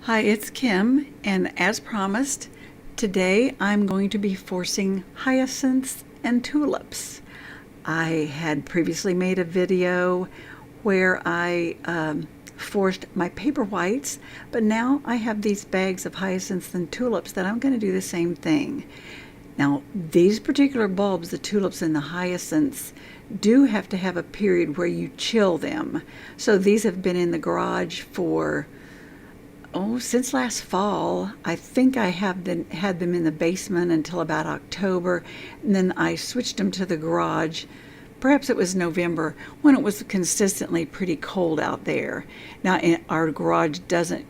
Hi, it's Kim, and as promised, today I'm going to be forcing hyacinths and tulips. I had previously made a video where I forced my paper whites, but now I have these bags of hyacinths and tulips that I'm going to do the same thing. Now, these particular bulbs, the tulips and the hyacinths, do have to have a period where you chill them. So these have been in the garage for since last fall. I think I had them in the basement until about October, and then I switched them to the garage. Perhaps it was November when it was consistently pretty cold out there. Now, our garage doesn't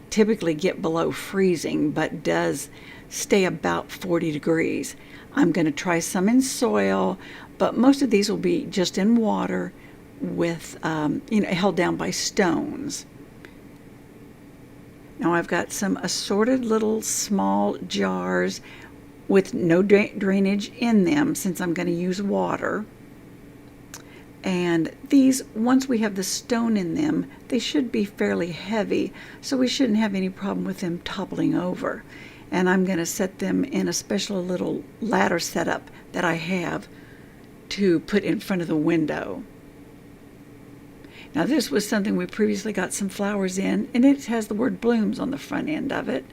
typically get below freezing, but does stay about 40 degrees. I'm going to try some in soil, but most of these will be just in water with, held down by stones. Now I've got some assorted little small jars with no drainage in them since I'm going to use water. And these, once we have the stone in them, they should be fairly heavy, so we shouldn't have any problem with them toppling over. And I'm going to set them in a special little ladder setup that I have to put in front of the window. Now this was something we previously got some flowers in, and it has the word blooms on the front end of it.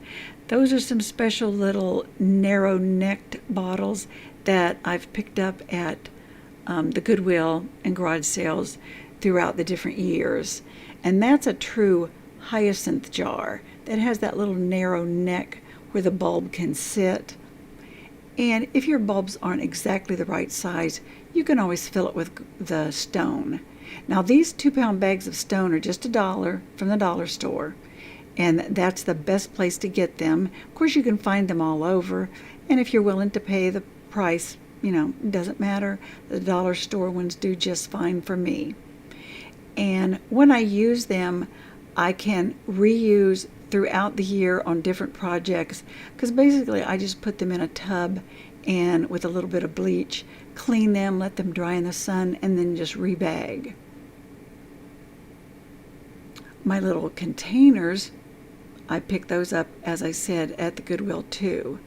Those are some special little narrow-necked bottles that I've picked up at the Goodwill and garage sales throughout the different years. And that's a true hyacinth jar that has that little narrow neck where the bulb can sit. And if your bulbs aren't exactly the right size, you can always fill it with the stone. Now these 2-pound bags of stone are just $1 from the dollar store, and that's the best place to get them. Of course, you can find them all over, and if you're willing to pay the price, it doesn't matter. The dollar store ones do just fine for me. And when I use them, I can reuse throughout the year on different projects, because basically I just put them in a tub and with a little bit of bleach, clean them, let them dry in the sun, and then just rebag. My little containers, I picked those up, as I said, at the Goodwill too.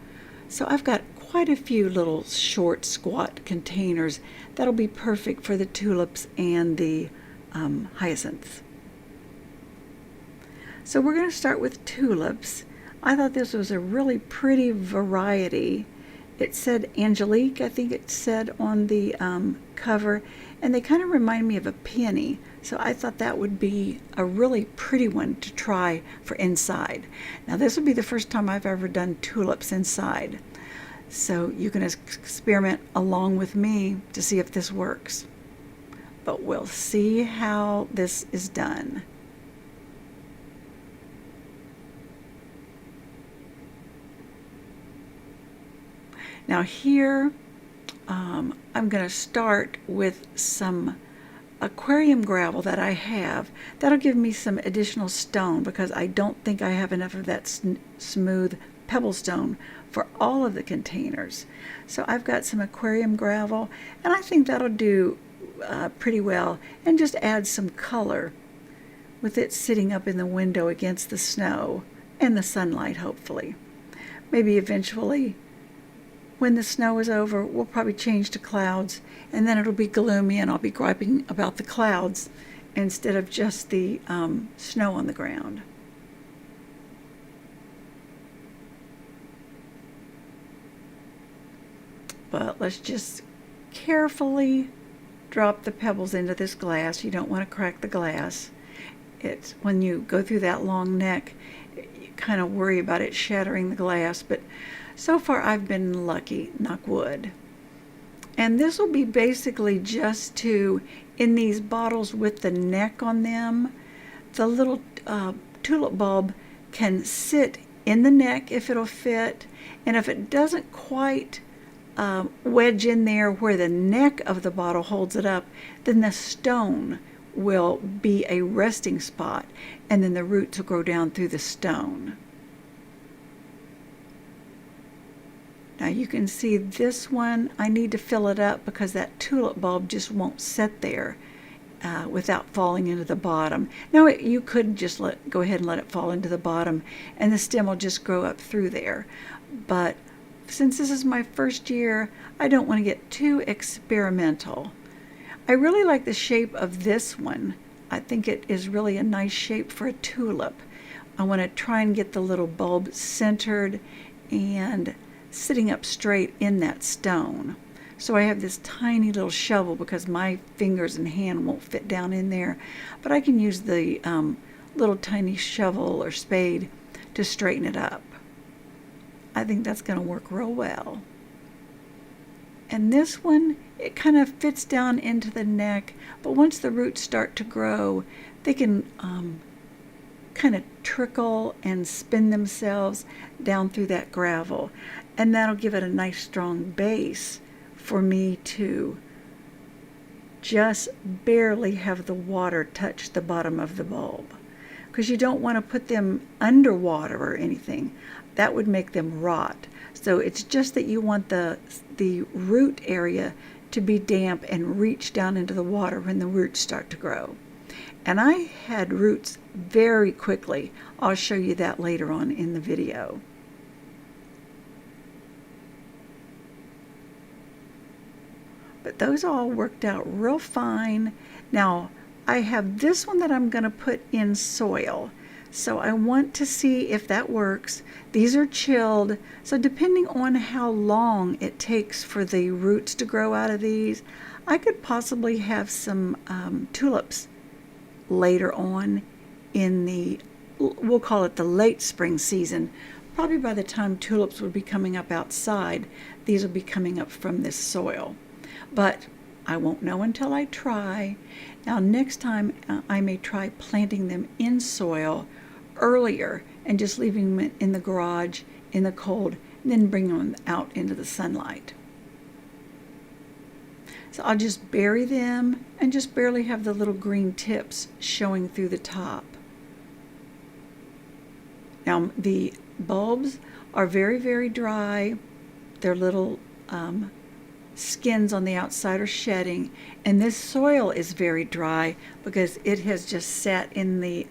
So I've got quite a few little short, squat containers that'll be perfect for the tulips and the hyacinths. So we're going to start with tulips. I thought this was a really pretty variety. It said Angelique, I think it said on the cover, and they kind of remind me of a peony. So I thought that would be a really pretty one to try for inside. Now this will be the first time I've ever done tulips inside. So you can experiment along with me to see if this works. But we'll see how this is done. Now here, I'm going to start with some aquarium gravel that I have. That'll give me some additional stone because I don't think I have enough of that smooth pebble stone for all of the containers. So I've got some aquarium gravel, and I think that'll do pretty well, and just add some color with it sitting up in the window against the snow and the sunlight, hopefully. Maybe eventually, when the snow is over, we'll probably change to clouds, and then it'll be gloomy and I'll be griping about the clouds instead of just the snow on the ground. But let's just carefully drop the pebbles into this glass. You don't want to crack the glass. It's when you go through that long neck, you kind of worry about it shattering the glass, but so far I've been lucky, knock wood. And this will be basically just to, in these bottles with the neck on them, the little tulip bulb can sit in the neck if it'll fit, and if it doesn't quite wedge in there where the neck of the bottle holds it up, then the stone will be a resting spot, and then the roots will grow down through the stone. Now you can see this one, I need to fill it up because that tulip bulb just won't sit there. without falling into the bottom. Now you could just go ahead and let it fall into the bottom and the stem will just grow up through there. But since this is my first year, I don't want to get too experimental. I really like the shape of this one. I think it is really a nice shape for a tulip. I want to try and get the little bulb centered and sitting up straight in that stone. So I have this tiny little shovel because my fingers and hand won't fit down in there, but I can use the little tiny shovel or spade to straighten it up. I think that's going to work real well. And this one, it kind of fits down into the neck, but once the roots start to grow, they can kind of trickle and spin themselves down through that gravel, and that'll give it a nice strong base for me to just barely have the water touch the bottom of the bulb, because you don't want to put them underwater or anything. That would make them rot. So it's just that you want the root area to be damp and reach down into the water when the roots start to grow. And I had roots very quickly. I'll show you that later on in the video. But those all worked out real fine. Now I have this one that I'm going to put in soil. So I want to see if that works. These are chilled, so depending on how long it takes for the roots to grow out of these, I could possibly have some tulips later on in the, we'll call it the late spring season. Probably by the time tulips would be coming up outside, these will be coming up from this soil. But I won't know until I try. Now next time I may try planting them in soil earlier and just leaving them in the garage in the cold, and then bring them out into the sunlight. So I'll just bury them and just barely have the little green tips showing through the top. Now the bulbs are very, very dry. Their little skins on the outside are shedding, and this soil is very dry because it has just sat in the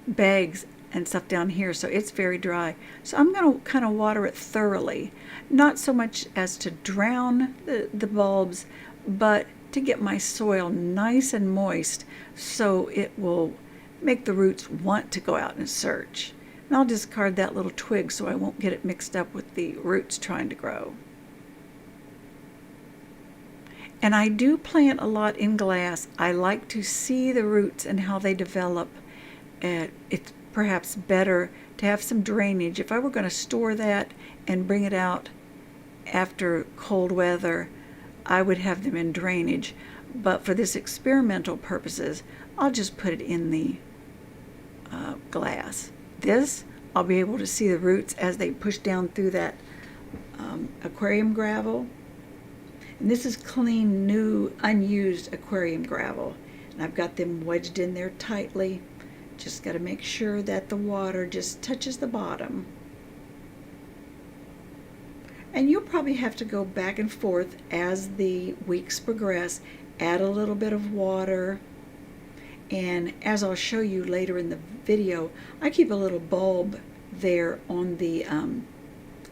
bags and stuff down here, so it's very dry. So I'm going to kind of water it thoroughly, not so much as to drown the bulbs, but to get my soil nice and moist so it will make the roots want to go out and search. And I'll discard that little twig so I won't get it mixed up with the roots trying to grow. And I do plant a lot in glass. I like to see the roots and how they develop. It's perhaps better to have some drainage. If I were going to store that and bring it out after cold weather, I would have them in drainage. But for this experimental purposes, I'll just put it in the glass. This, I'll be able to see the roots as they push down through that aquarium gravel. And this is clean, new, unused aquarium gravel. And I've got them wedged in there tightly. Just got to make sure that the water just touches the bottom. And you'll probably have to go back and forth as the weeks progress, add a little bit of water. And as I'll show you later in the video, I keep a little bulb there on the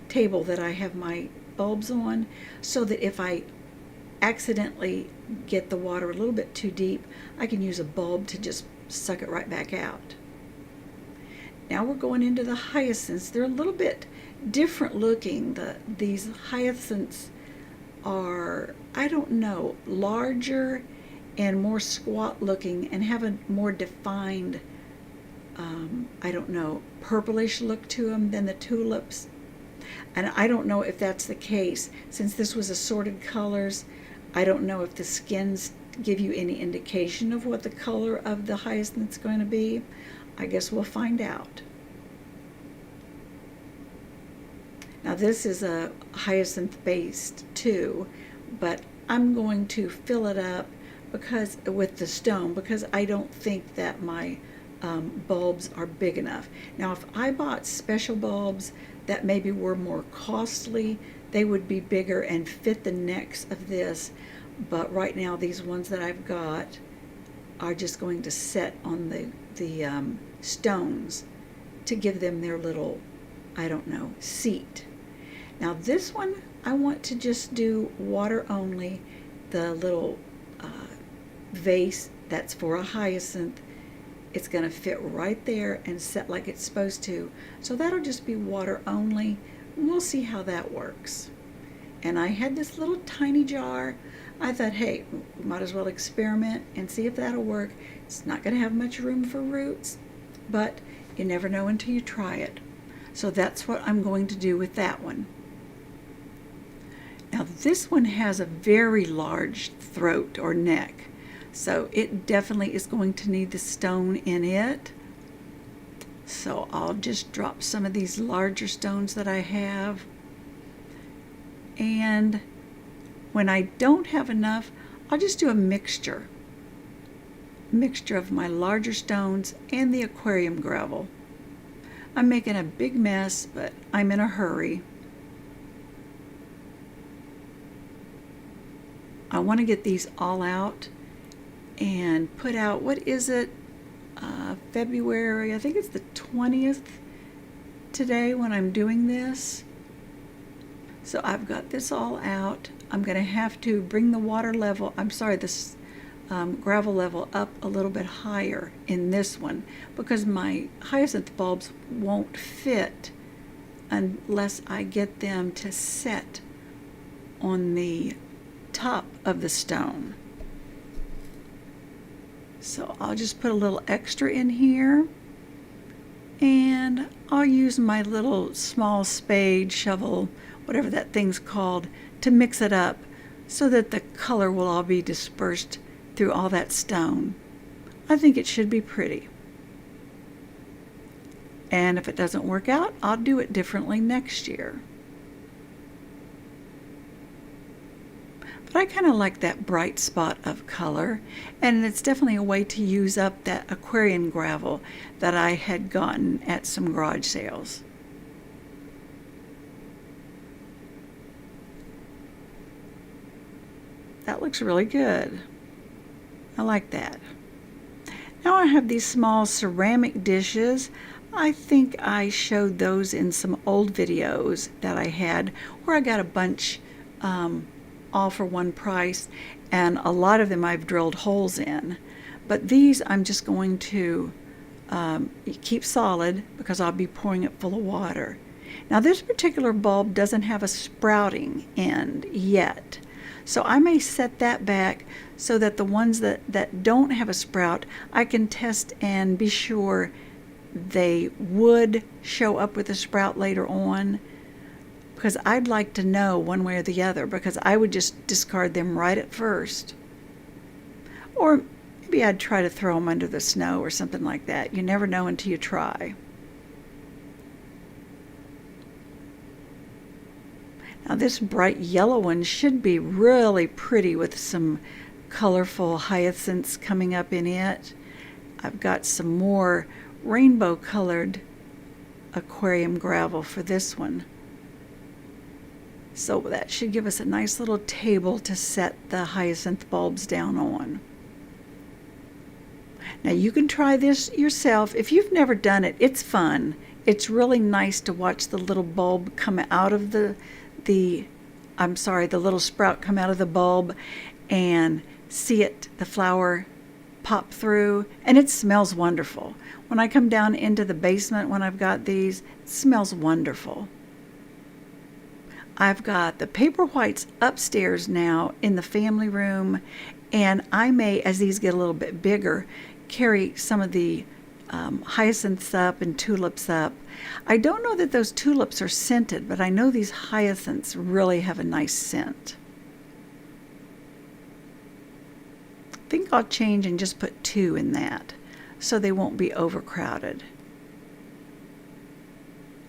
table that I have my bulbs on, so that if I accidentally get the water a little bit too deep, I can use a bulb to just suck it right back out. Now we're going into the hyacinths. They're a little bit different looking. These hyacinths are, I don't know, larger and more squat looking and have a more defined, I don't know, purplish look to them than the tulips. And I don't know if that's the case. Since this was assorted colors, I don't know if the skins give you any indication of what the color of the hyacinth is going to be. I guess we'll find out. Now this is a hyacinth based too, but I'm going to fill it up because with the stone, because I don't think that my bulbs are big enough. Now if I bought special bulbs that maybe were more costly, they would be bigger and fit the necks of this. but right now these ones that I've got are just going to set on the stones to give them their little, I don't know, seat. Now this one I want to just do water only. The little vase that's for a hyacinth, it's going to fit right there and set like it's supposed to. So that'll just be water only. We'll see how that works. And I had this little tiny jar. I thought, hey, we might as well experiment and see if that'll work. It's not going to have much room for roots, but you never know until you try it. So that's what I'm going to do with that one. Now this one has a very large throat or neck, so it definitely is going to need the stone in it. So I'll just drop some of these larger stones that I have. And when I don't have enough, I'll just do a mixture of my larger stones and the aquarium gravel. I'm making a big mess, but I'm in a hurry. I want to get these all out and put out, what is it, February, I think it's the 20th today when I'm doing this. So I've got this all out. I'm going to have to bring the water level, this gravel level up a little bit higher in this one because my hyacinth bulbs won't fit unless I get them to set on the top of the stone. So I'll just put a little extra in here, and I'll use my little small spade, shovel, whatever that thing's called, to mix it up so that the color will all be dispersed through all that stone. I think it should be pretty. And if it doesn't work out, I'll do it differently next year. But I kind of like that bright spot of color, and it's definitely a way to use up that aquarium gravel that I had gotten at some garage sales. That looks really good. I like that. Now I have these small ceramic dishes. I think I showed those in some old videos that I had where I got a bunch all for one price, and a lot of them I've drilled holes in. But these I'm just going to keep solid because I'll be pouring it full of water. Now this particular bulb doesn't have a sprouting end yet, so I may set that back so that the ones that don't have a sprout, I can test and be sure they would show up with a sprout later on, because I'd like to know one way or the other, because I would just discard them right at first. Or maybe I'd try to throw them under the snow or something like that. You never know until you try. Now this bright yellow one should be really pretty with some colorful hyacinths coming up in it. I've got some more rainbow colored aquarium gravel for this one. So that should give us a nice little table to set the hyacinth bulbs down on. Now you can try this yourself. If you've never done it, it's fun. It's really nice to watch the little bulb come out of the little sprout come out of the bulb and see it, the flower pop through, and it smells wonderful. When I come down into the basement when I've got these, it smells wonderful. I've got the paper whites upstairs now in the family room, and I may, as these get a little bit bigger, carry some of the hyacinths up and tulips up. I don't know that those tulips are scented, but I know these hyacinths really have a nice scent. I think I'll change and just put 2 in that so they won't be overcrowded.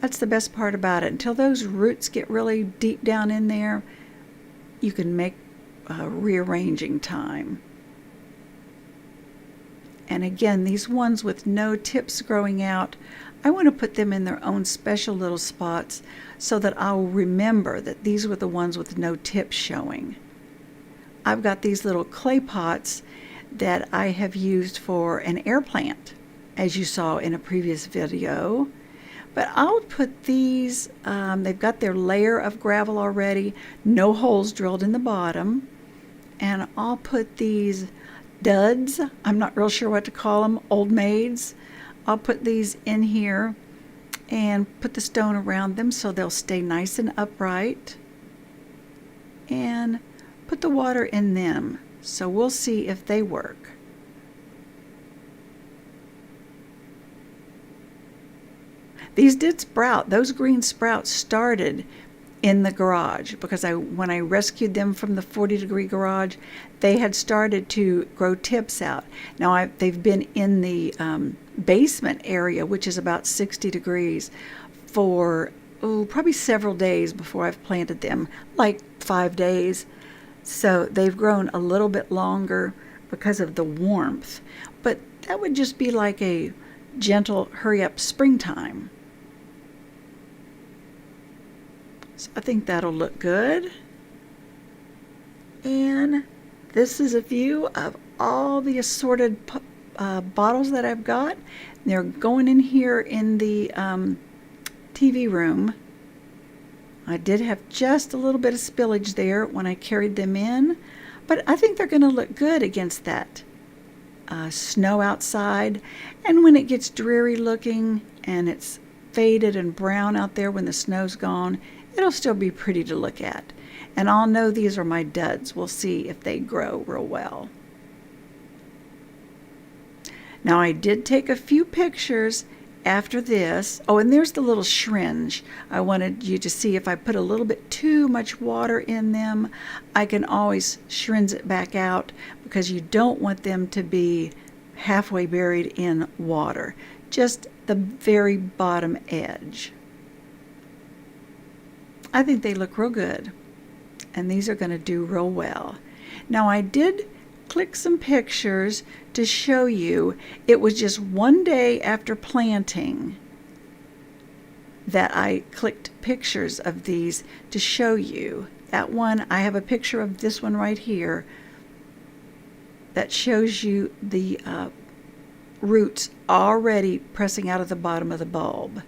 That's the best part about it. Until those roots get really deep down in there, you can make rearranging time. And again, these ones with no tips growing out, I want to put them in their own special little spots so that I'll remember that these were the ones with no tips showing. I've got these little clay pots that I have used for an air plant, as you saw in a previous video. But I'll put these, they've got their layer of gravel already, no holes drilled in the bottom. And I'll put these duds, I'm not real sure what to call them, old maids. I'll put these in here and put the stone around them so they'll stay nice and upright. And put the water in them, so we'll see if they work. These did sprout. Those green sprouts started in the garage because when I rescued them from the 40-degree garage, they had started to grow tips out. Now they've been in the basement area, which is about 60 degrees, for probably several days before I've planted them, like 5 days. So they've grown a little bit longer because of the warmth. But that would just be like a gentle hurry up springtime. So I think that'll look good. And this is a view of all the assorted bottles that I've got. They're going in here in the TV room. I did have just a little bit of spillage there when I carried them in, but I think they're going to look good against that snow outside. And when it gets dreary looking and it's faded and brown out there when the snow's gone, it'll still be pretty to look at. And I'll know these are my duds. We'll see if they grow real well. Now I did take a few pictures after this. Oh, and there's the little syringe. I wanted you to see if I put a little bit too much water in them, I can always syringe it back out, because you don't want them to be halfway buried in water. Just the very bottom edge. I think they look real good, and these are going to do real well. Now I did click some pictures to show you. It was just one day after planting that I clicked pictures of these to show you. That one, I have a picture of this one right here that shows you the roots already pressing out of the bottom of the bulb.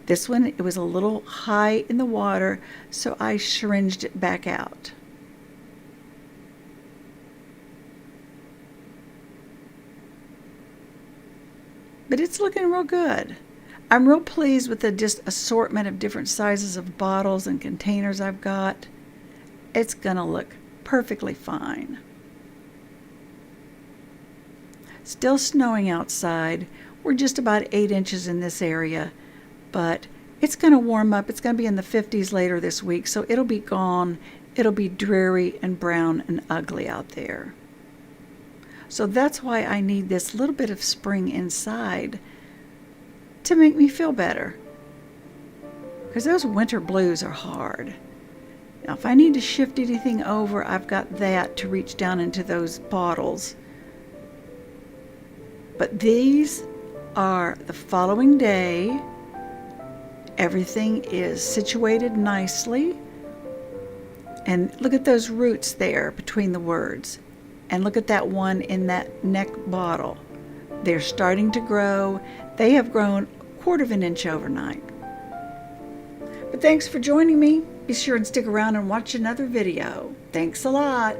This one, it was a little high in the water, so I syringed it back out. But it's looking real good. I'm real pleased with the just assortment of different sizes of bottles and containers I've got. It's going to look perfectly fine. Still snowing outside. We're just about 8 inches in this area. But it's going to warm up. It's going to be in the 50s later this week, so it'll be gone. It'll be dreary and brown and ugly out there. So that's why I need this little bit of spring inside to make me feel better. Because those winter blues are hard. Now, if I need to shift anything over, I've got that to reach down into those bottles. But these are the following day. Everything is situated nicely. And look at those roots there between the words. And look at that one in that neck bottle. They're starting to grow. They have grown 1/4 of an inch overnight. But thanks for joining me. Be sure and stick around and watch another video. Thanks a lot.